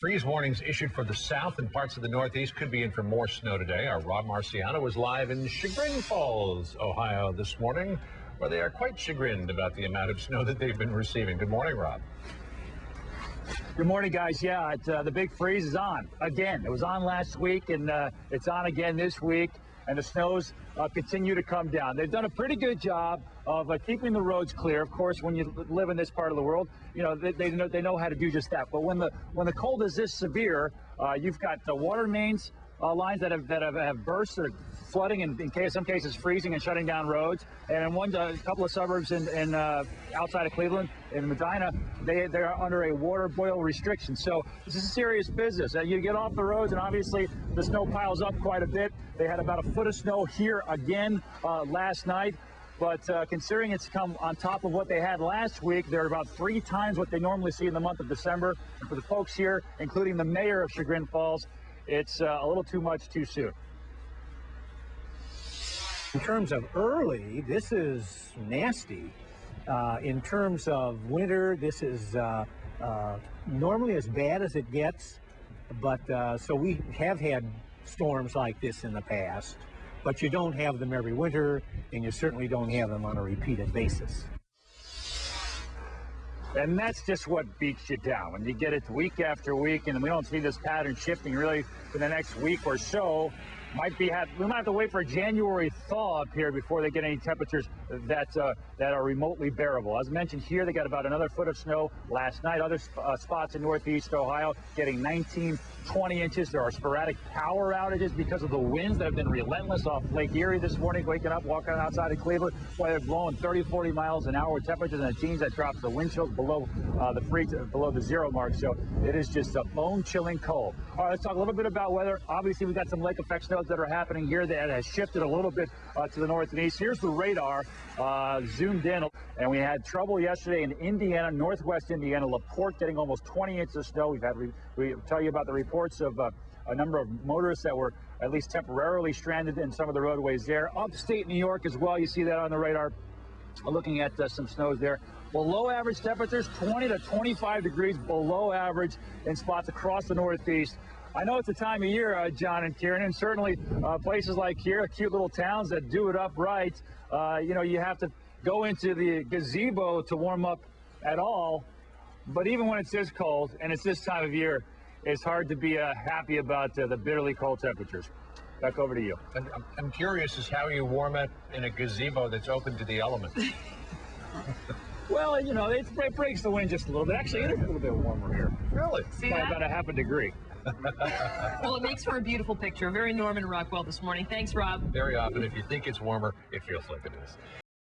Freeze warnings issued for the south and parts of the northeast could be in for more snow today. Our Rob Marciano was live in Chagrin Falls, Ohio this morning, where they are quite chagrined about the amount of snow that they've been receiving. Good morning, Rob. Good morning, guys. Yeah, the big freeze is on again. It was on last week, and it's on again this week. And the snows continue to come down. They've done a pretty good job of keeping the roads clear. Of course, when you live in this part of the world, you know they know how to do just that. But when the cold is this severe, you've got the water mains lines that have burst, or flooding, and in some cases freezing and shutting down roads. And in a couple of suburbs in outside of Cleveland, in Medina, they're under a water boil restriction. So this is serious business. You get off the roads, and obviously the snow piles up quite a bit. They had about a foot of snow here again last night. But considering it's come on top of what they had last week, they're about 3 times what they normally see in the month of December. And for the folks here, including the mayor of Chagrin Falls, it's a little too much too soon. In terms of early, this is nasty. In terms of winter, this is normally as bad as it gets. But so we have had storms like this in the past, but you don't have them every winter, and you certainly don't have them on a repeated basis. And that's just what beats you down when you get it week after week, and we don't see this pattern shifting really for the next week or so. We might have to wait for a January thaw up here before they get any temperatures that are remotely bearable. As mentioned here, they got about another foot of snow last night. Other spots in northeast Ohio getting 19, 20 inches. There are sporadic power outages because of the winds that have been relentless off Lake Erie this morning. Waking up, walking outside of Cleveland, where they're blowing 30, 40 miles an hour with temperatures in the teens. That drops the wind chills below below the 0 mark. So it is just a bone-chilling cold. All right, let's talk a little bit about weather. Obviously, we've got some lake effect snow that are happening here that has shifted a little bit to the north and east. Here's the radar zoomed in, and we had trouble yesterday in Indiana, northwest Indiana, LaPorte getting almost 20 inches of snow. We tell you about the reports of a number of motorists that were at least temporarily stranded in some of the roadways there. Upstate New York as well, you see that on the radar. Looking at some snows there. Below average temperatures, 20 to 25 degrees below average in spots across the northeast. I know it's a time of year, John and Kieran, and certainly places like here, cute little towns that do it up right, you have to go into the gazebo to warm up at all. But even when it's this cold and it's this time of year, it's hard to be happy about the bitterly cold temperatures. Back over to you. I'm curious as how you warm up in a gazebo that's open to the elements. Well, it breaks the wind just a little bit. Actually, it is a little bit warmer here. Really? By about a half a degree. Well, it makes for a beautiful picture. Very Norman Rockwell this morning. Thanks, Rob. Very often, if you think it's warmer, it feels like it is.